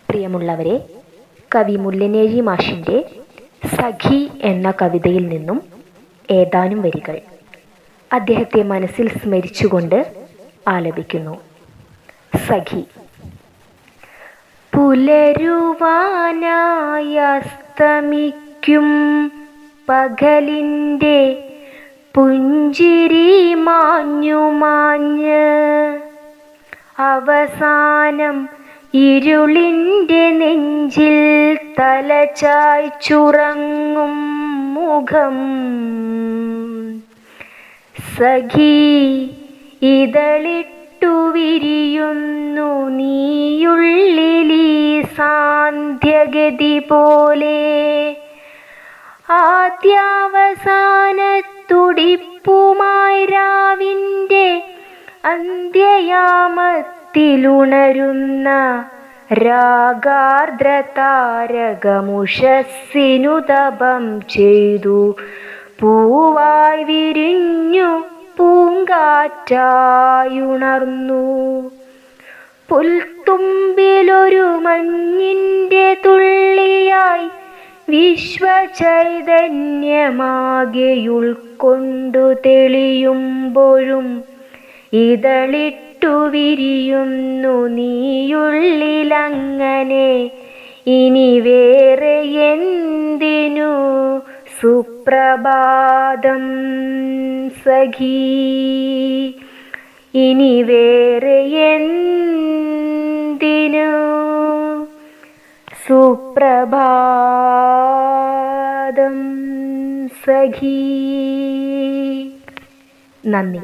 പ്രിയമുള്ളവരെ, കവി മുല്ലനേഴി മാഷിൻ്റെ സഖി എന്ന കവിതയിൽ നിന്നും ഏതാനും വരികൾ അദ്ദേഹത്തെ മനസ്സിൽ സ്മരിച്ചുകൊണ്ട് ആലപിക്കുന്നു. സഖി. പുലരുവാനായി അസ്തമിക്കും പകലിൻ്റെ പുഞ്ചിരി മാഞ്ഞു മാഞ്ഞ് അവസാനം ഇരുളിൻ്റെ നെഞ്ചിൽ തലചായ്ച്ചുറങ്ങും മുഖം. സഖി, ഇതളിട്ടു വിരിയുന്നു നീയുള്ളിലീ സാന്ധ്യഗതി പോലെ. ആദ്യാവസാനത്തുടിപ്പുമായി രാവിൻ്റെ അന്ത്യയാമത്തിലുണരുന്ന രാഗാർദ്ര താരകമുഷസ്സിനു തപം ചെയ്തു പൂവായി വിരിഞ്ഞു പൂങ്കാറ്റായുണർന്നു. പുൽത്തുമ്പിലൊരു മഞ്ഞിൻ്റെ തുള്ളിയായി വിശ്വചൈതന്യമാകെ ഉൾക്കൊണ്ടു തെളിയുമ്പോഴും ഇതളിട്ടു വിരിയുന്നു നീയുള്ളിലങ്ങനെ. ഇനി വേറെ എന്തിനു സുപ്രഭാതം സഖി, ഇനി വേറെ എന്തിനു സുപ്രഭാതം സഖി. നന്ദി.